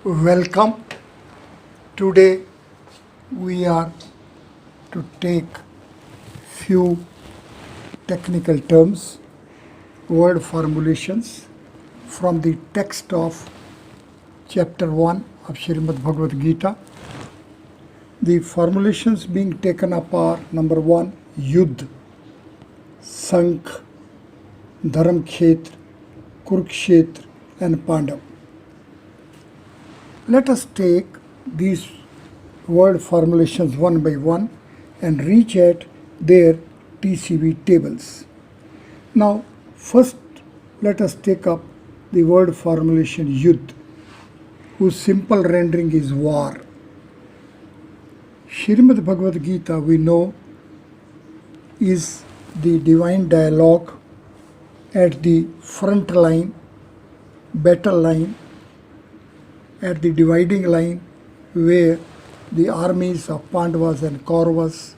Welcome. Today we are to take few technical terms, word formulations from the text of chapter 1 of Srimad Bhagwad Geeta. The formulations being taken up are number 1, Yudha, Sankh, Dharamkshetra, Kurukshetra and Pandav. Let us take these word formulations one by one and reach at their TCV tables. Now, first let us take up the word formulation Yudha, whose simple rendering is war. Srimad Bhagwad Gita, we know, is the divine dialogue at the front line, battle line, at the dividing line where the armies of Pandavas and Kauravas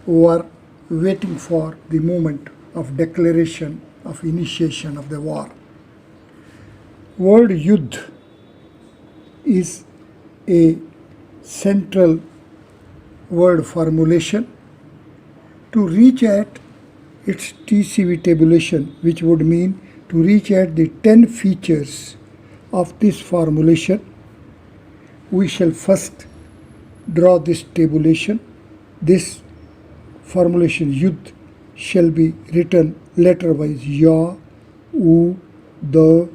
were waiting for the moment of declaration of initiation of the war. Word Yudha is a central word formulation to reach at its TCV tabulation, which would mean to reach at the 10 features of this formulation. We shall first draw this tabulation. This formulation Yudha shall be written letter-wise: Ya, U, Da,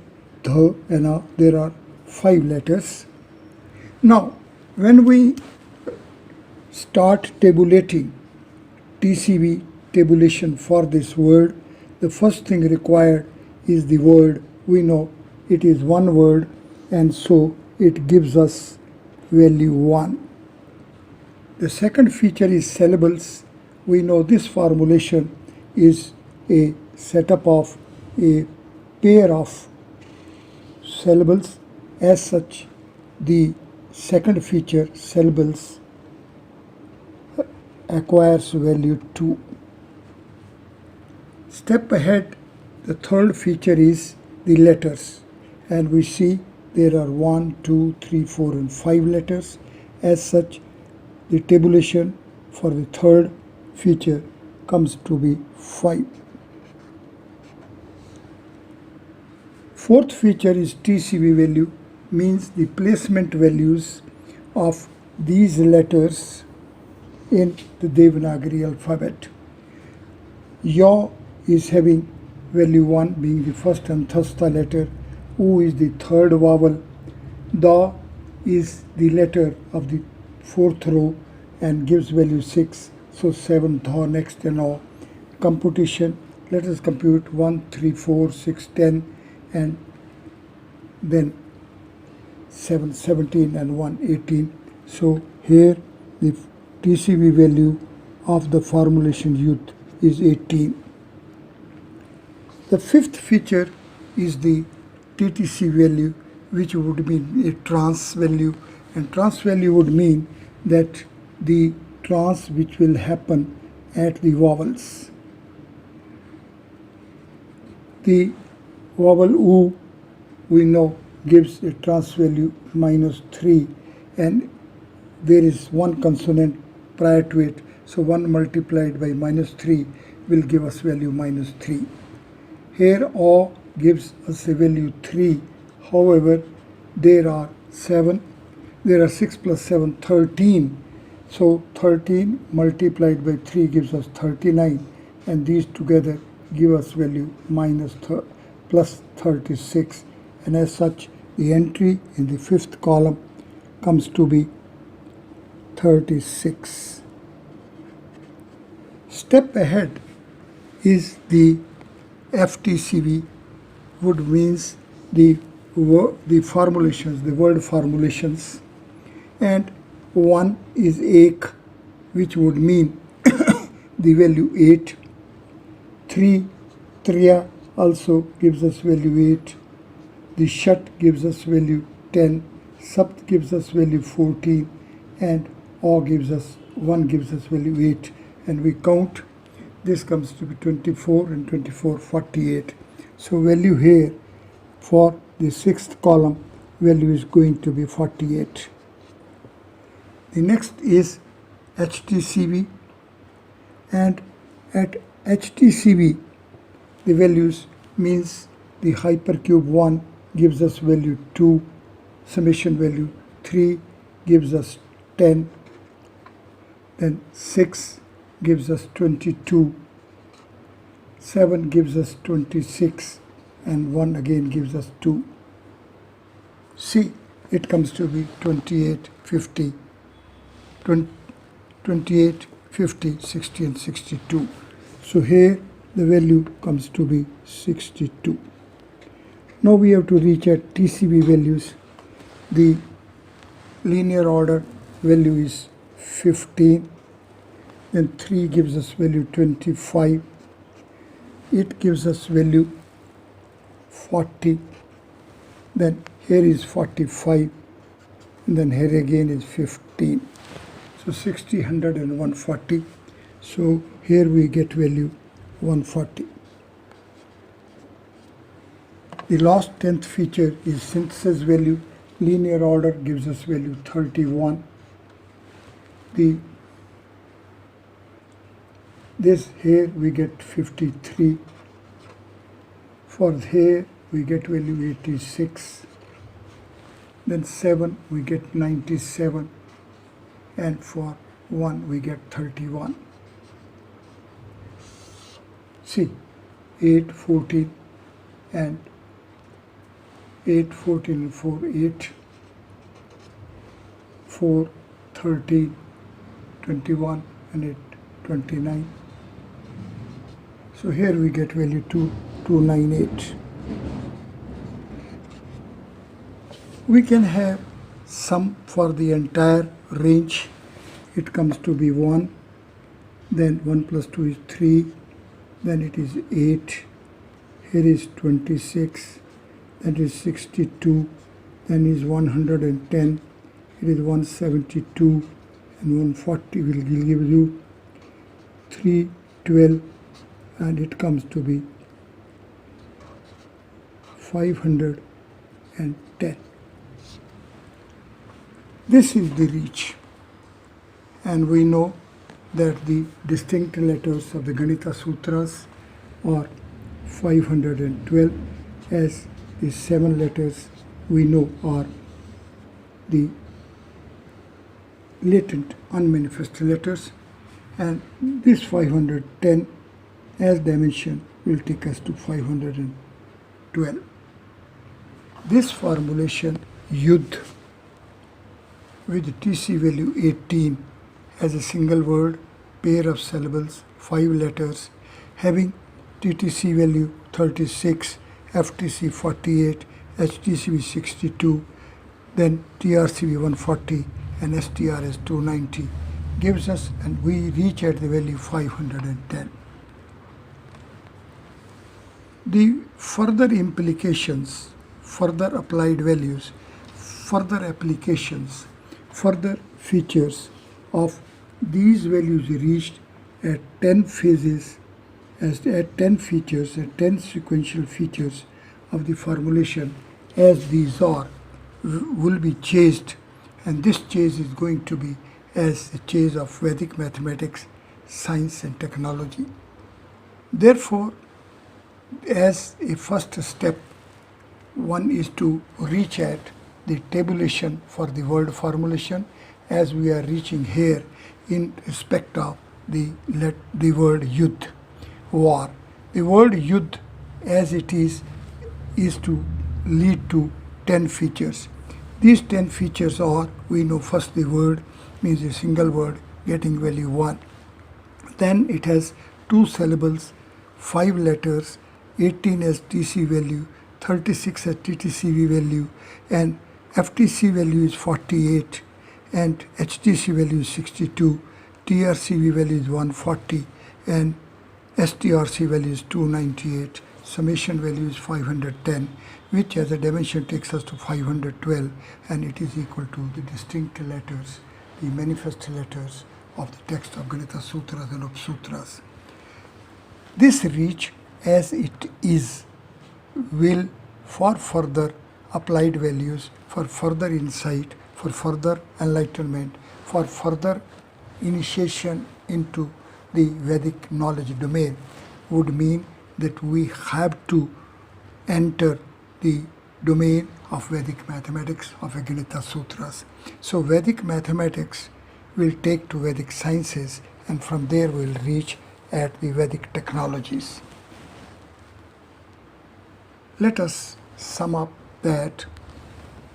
Dha and A. There are 5 letters. Now, when we start tabulating TCV tabulation for this word, the first thing required is the word. We know it is one word, and so it gives us value 1. The second feature is syllables. We know this formulation is a setup of a pair of syllables. As such, the second feature, syllables, acquires value 2. Step ahead, the third feature is the letters. And we see there are 1, 2, 3, 4 and 5 letters. As such, the tabulation for the third feature comes to be 5. Fourth feature is TCV value, means the placement values of these letters in the Devanagari alphabet. Ya is having value 1, being the first Anthastha letter. U is the third vowel. Da is the letter of the 4th row and gives value 6. So 7 Dha next and all. Computation, let us compute 1, 3, 4, 6, 10 and then 7, 17 and 1, 18. So here the TCV value of the formulation Yudha is 18. The fifth feature is the TTC value, which would mean a trans value, and trans value would mean that the trans which will happen at the vowels. The vowel U, we know, gives a trans value -3, and there is one consonant prior to it, so 1 multiplied by -3 will give us value -3. Here O gives us a value 3. However, there are 6 plus 7, 13. So 13 multiplied by 3 gives us 39, and these together give us value plus 36. And as such, the entry in the 5th column comes to be 36. Step ahead is the FTCV, would means the formulations, the word formulations, and 1 is Ek, which would mean the value 8. 3, Triya also gives us value 8. The Shat gives us value 10. Sapt gives us value 14, and O gives us 1 gives us value 8, and we count. This comes to be 24 and 24, 48. So value here for the 6th column value is going to be 48. The next is HTCV, and at HTCV the values means the hypercube 1 gives us value 2, summation value 3 gives us 10, then 6 gives us 22, 7 gives us 26, and 1 again gives us 2. See, it comes to be 28, 50, 28, 50, 60 and 62. So here the value comes to be 62. Now we have to reach at TCV values. The linear order value is 15, then 3 gives us value 25, it gives us value 40, then here is 45, and then here again is 15. So 60, 100 and 140. So here we get value 140. The last 10th feature is synthesis value. Linear order gives us value 31. This here we get 53. For here we get value 86. Then 7 we get 97. And for 1 we get 31. See, 8, 14 and 8, 14 and 4, 8, 4, 13, 21 and 8, 29. So here we get value 298. We can have sum for the entire range. It comes to be 1, then 1 plus 2 is 3, then it is 8, here is 26, that is 62, then is 110, it is 172, and 140 will give you 312, and it comes to be 510. This is the reach, and we know that the distinct letters of the Ganita Sutras are 512, as the 7 letters we know are the latent unmanifest letters, and this 510 as dimension will take us to 512. This formulation Yudha with TC value 18 as a single word, pair of syllables, 5 letters, having TTC value 36, FTC 48, HTCV 62, then TRCV 140 and STRS 290 gives us, and we reach at the value 510. The further implications, further applied values, further applications, further features of these values reached at 10 phases, at 10 features, at 10 sequential features of the formulation, as these are, will be chased, and this chase is going to be as a chase of Vedic mathematics, science and technology. Therefore, as a first step, one is to reach at the tabulation for the word formulation, as we are reaching here in respect of the word Yudha, war. The word Yudha as it is to lead to 10 features. These 10 features are, we know first the word means a single word getting value 1. Then it has 2 syllables, 5 letters, 18 as TC value, 36 as TTCV value, and FTC value is 48, and HTC value is 62, TRCV value is 140, and STRC value is 298, summation value is 510, which as a dimension takes us to 512, and it is equal to the distinct letters, the manifest letters of the text of Ganita Sutras and Upsutras. This reach as it is will for further applied values, for further insight, for further enlightenment, for further initiation into the Vedic knowledge domain would mean that we have to enter the domain of Vedic mathematics, of Geeta Sutras. So Vedic mathematics will take to Vedic sciences, and from there we'll reach at the Vedic technologies. Let us sum up that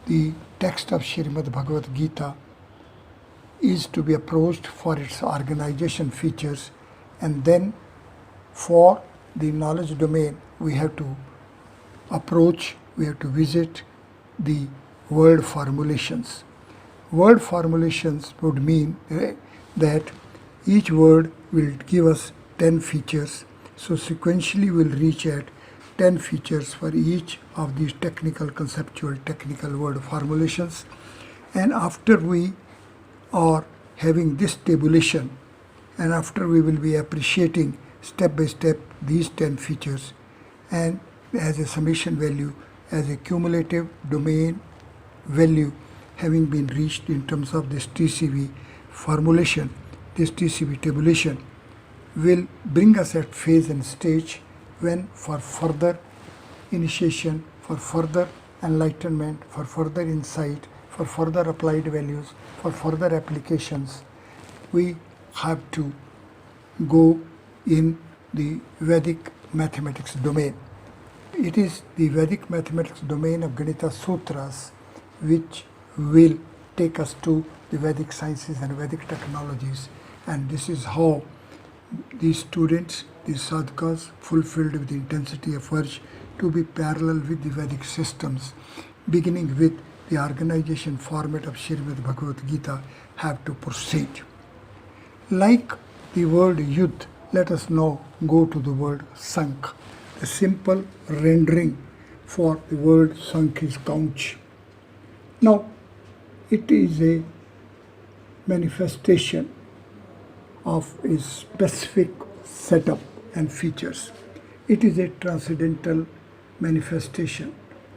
the text of Srimad Bhagavad Gita is to be approached for its organization features, and then for the knowledge domain we have to visit the word formulations. Word formulations would mean that each word will give us 10 features. So sequentially we'll reach at 10 features for each of these conceptual technical word formulations. And after we are having this tabulation, and after we will be appreciating step by step these 10 features, and as a summation value, as a cumulative domain value having been reached in terms of this TCV formulation, this TCV tabulation will bring us at phase and stage when for further initiation, for further enlightenment, for further insight, for further applied values, for further applications, we have to go in the Vedic mathematics domain. It is the Vedic mathematics domain of Geeta Sutras which will take us to the Vedic sciences and Vedic technologies, and this is how these students, these sadhakas, fulfilled with the intensity of urge to be parallel with the Vedic systems, beginning with the organization format of Srimad Bhagavad Gita, have to proceed. Like the word Yudha, let us now go to the word Sank. The simple rendering for the word Sank is couch. Now, it is a manifestation of a specific setup and features. It is a transcendental manifestation.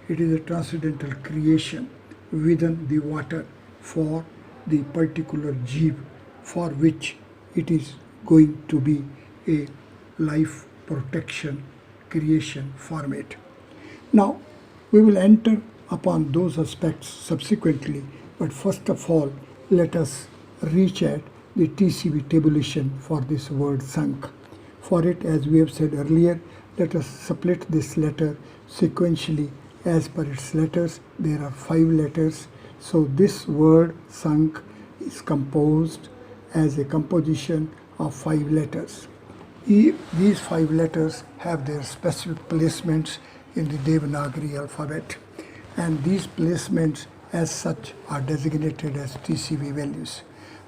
It is a transcendental creation within the water for the particular jeev for which it is going to be a life protection creation format. Now, we will enter upon those aspects subsequently, but first of all, let us reach at the TCV tabulation for this word Sank. For it, as we have said earlier, let us split this letter sequentially as per its letters. There are 5 letters. So this word Sank is composed as a composition of 5 letters. These 5 letters have their specific placements in the Devanagari alphabet, and these placements as such are designated as TCV values.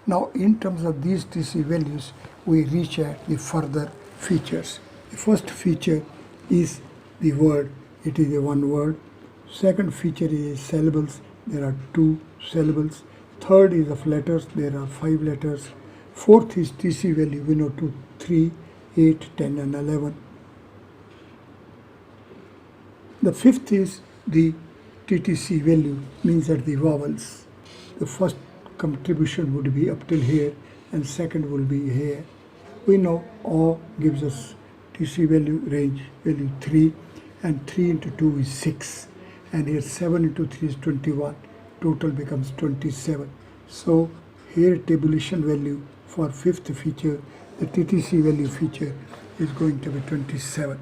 Now, in terms of these TCV values, we reach at the further features. The first feature is the word. It is a one word. Second feature is syllables. There are 2 syllables. Third is of letters. There are 5 letters. Fourth is TC value. We know 2, 3, 8, 10 and 11. The fifth is the TTC value, means that the vowels. The first contribution would be up till here and second will be here. We know O gives us TC value range value 3, and 3 into 2 is 6, and here 7 into 3 is 21. Total becomes 27. So here tabulation value for fifth feature, the TTC value feature, is going to be 27.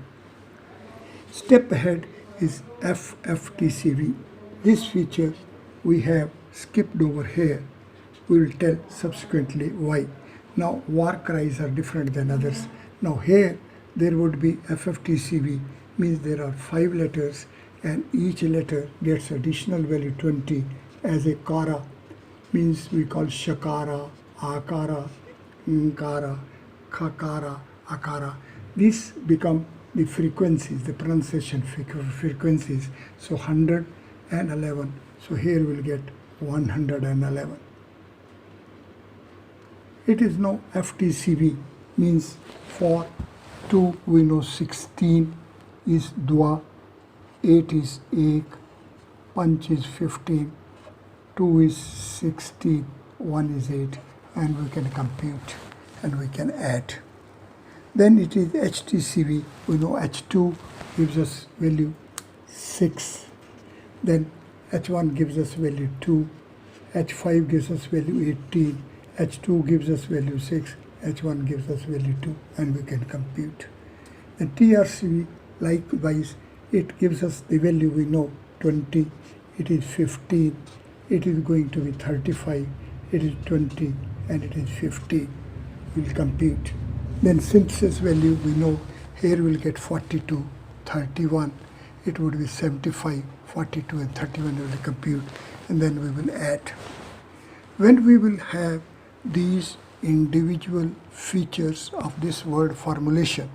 Step ahead is FFTCV. This feature we have skipped over here. We will tell subsequently why. Now war cries are different than others. Now here there would be FFTCV, means there are 5 letters and each letter gets additional value 20 as a kara, means we call shakara, akara, nkara, khakara, akara. These become the frequencies, the pronunciation frequencies. So 111. So here we'll get 111. It is now FTCV, means for 2 we know 16 is dwa, 8 is ek, Panch is 15, 2 is 16, 1 is 8, and we can compute and we can add. Then it is HTCV. We know H2 gives us value 6. Then H1 gives us value 2. H5 gives us value 18. H2 gives us value 6. H1 gives us value 2, and we can compute. And TRCV, likewise, it gives us the value we know, 20. It is 15. It is going to be 35. It is 20, and it is 15. We'll compute. Then synthesis value we know, here we'll get 42, 31. It would be 75, 42 and 31 we will compute, and then we will add. When we will have these individual features of this word formulation,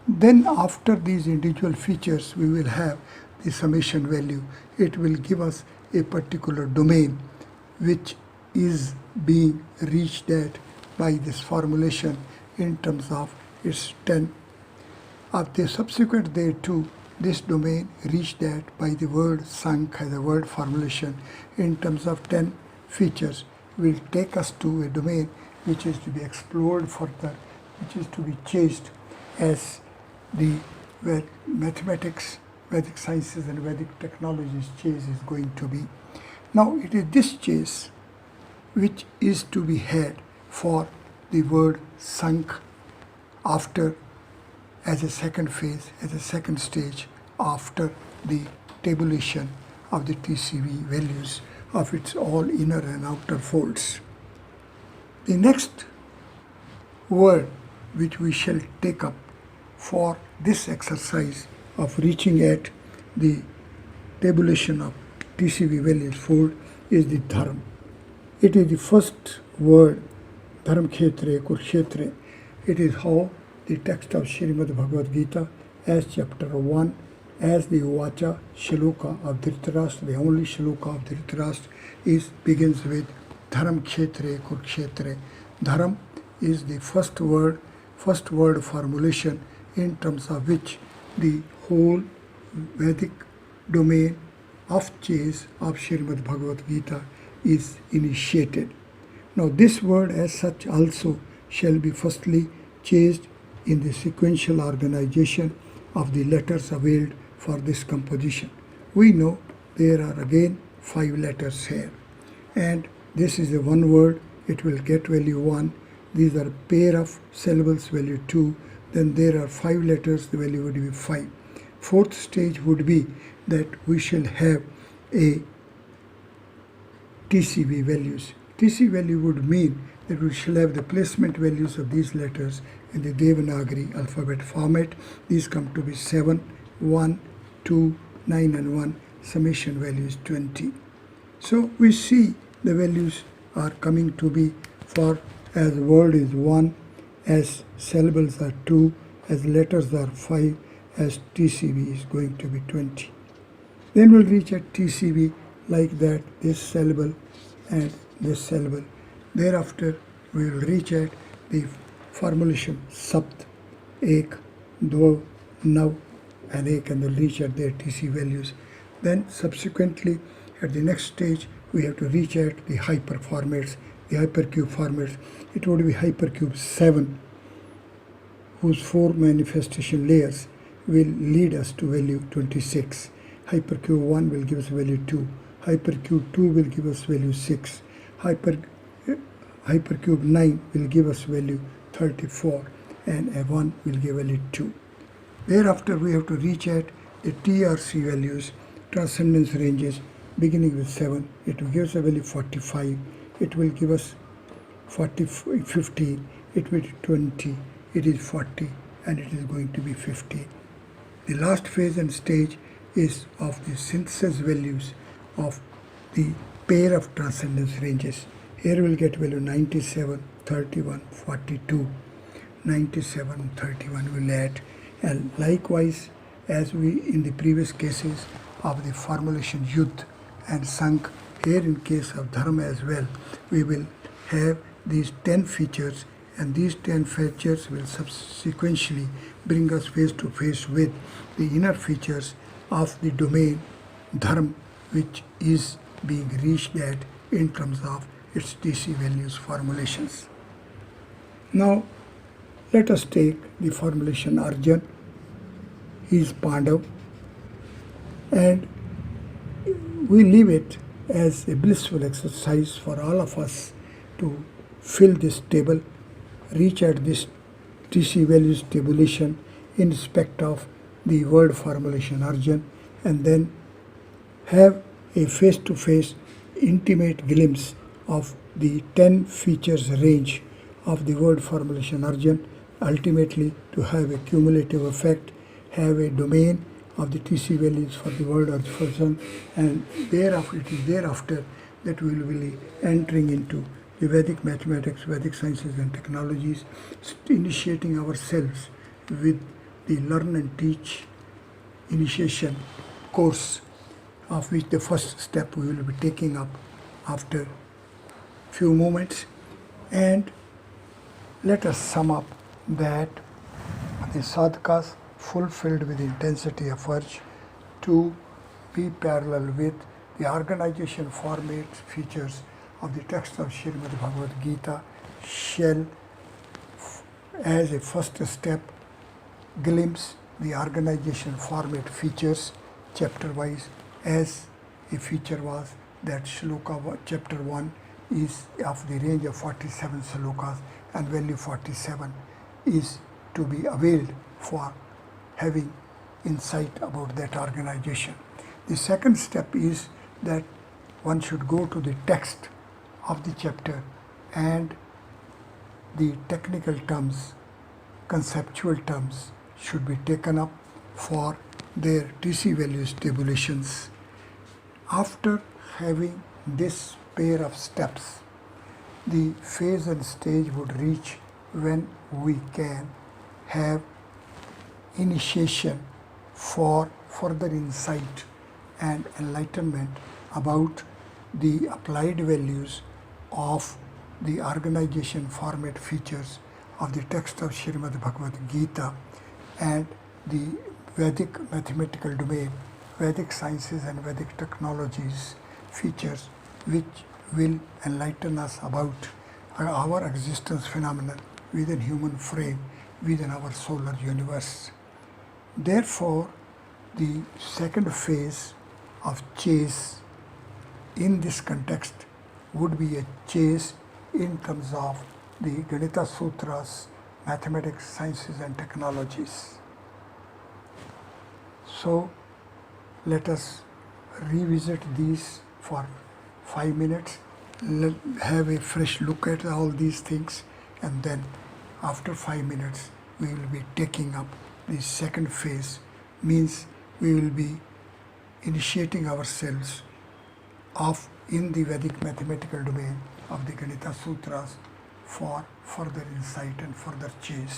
then after these individual features we will have the summation value. It will give us a particular domain which is being reached at by this formulation in terms of its 10. Of the subsequent thereto, this domain reached at by the word sunk as a word formulation in terms of 10 features will take us to a domain which is to be explored further, which is to be chased as the mathematics, Vedic sciences and Vedic technologies chase is going to be. Now it is this chase which is to be had for the word sunk after as a second phase, as a second stage after the tabulation of the TCV values of its all inner and outer folds. The next word which we shall take up for this exercise of reaching at the tabulation of TCV values fold is the Dharma. It is the first word, Dharma Kshetre, Kurukshetre. It is how the text of Srimad Bhagwad Geeta as chapter 1, as the Uvacha Shloka of Dhritarashtra, the only Shloka of Dhritarashtra begins with Dharma Kshetre, Kurukshetre. Dharma is the first word formulation in terms of which the whole Vedic domain of chase of Srimad Bhagavad Gita is initiated. Now this word as such also shall be firstly chased in the sequential organization of the letters availed for this composition. We know there are again 5 letters here, and this is a one word, it will get value 1. These are pair of syllables, value 2. Then there are 5 letters, the value would be 5. Fourth stage would be that we shall have a TCV values. TC value would mean that we shall have the placement values of these letters in the Devanagari alphabet format. These come to be 7, 1, 2, 9 and 1. Summation value is 20. So we see the values are coming to be for as word is 1, as syllables are 2, as letters are 5, as TCV is going to be 20. Then we'll reach at TCV like that, this syllable and this syllable. Thereafter we will reach at the formulation Sapt, Ek, Dvav, Nav and Ek, and we'll reach at their TC values. Then subsequently at the next stage we have to reach at the hyper formats, the hypercube formats. It would be hypercube 7, whose 4 manifestation layers will lead us to value 26. Hypercube 1 will give us value 2. Hypercube 2 will give us value 6. Hypercube 9 will give us value 34, and a 1 will give value 2. Thereafter we have to reach at the TRC values, transcendence ranges, beginning with 7. It will give us a value 45. It will give us 15. It will be 20. It is 40, and it is going to be 15. The last phase and stage is of the synthesis values of the pair of transcendence ranges. Here we will get value 97, 31, 42. 97, 31 will add, and likewise as we in the previous cases of the formulation Yudha and Sank, here in case of Dharma as well, we will have these 10 features, and these 10 features will subsequently bring us face to face with the inner features of the domain Dharma which is being reached at in terms of its DC values formulations. Now let us take the formulation Arjuna. He is Pandav, and we leave it as a blissful exercise for all of us to fill this table, reach at this TC values tabulation in respect of the word formulation Arjuna, and then have a face-to-face intimate glimpse of the 10 features range of the word formulation Arjuna, ultimately to have a cumulative effect, have a domain of the TC values for the word or person, and thereafter it is thereafter that we will be entering into the Vedic mathematics, Vedic sciences and technologies, initiating ourselves with the learn and teach initiation course, of which the first step we will be taking up after few moments. And let us sum up that the sadhakas fulfilled with intensity of urge to be parallel with the organization format features of the text of Srimad Bhagwad Geeta shall, as a first step, glimpse the organization format features chapter wise, as a feature was that shloka chapter 1 is of the range of 47 slokas, and value 47 is to be availed for having insight about that organization. The second step is that one should go to the text of the chapter, and the technical terms, conceptual terms should be taken up for their TC values tabulations. After having this pair of steps, the phase and stage would reach when we can have initiation for further insight and enlightenment about the applied values of the organization format features of the text of Srimad Bhagavad Geeta and the Vedic mathematical domain, Vedic sciences and Vedic technologies features, which will enlighten us about our existence phenomenon within human frame, within our solar universe. Therefore, the second phase of chase in this context would be a chase in terms of the Ganita Sutras, mathematics, sciences and technologies. So let us revisit these for 5 minutes, have a fresh look at all these things, and then after 5 minutes we will be taking up the second phase, means we will be initiating ourselves of in the Vedic mathematical domain of the Ganita Sutras for further insight and further chase.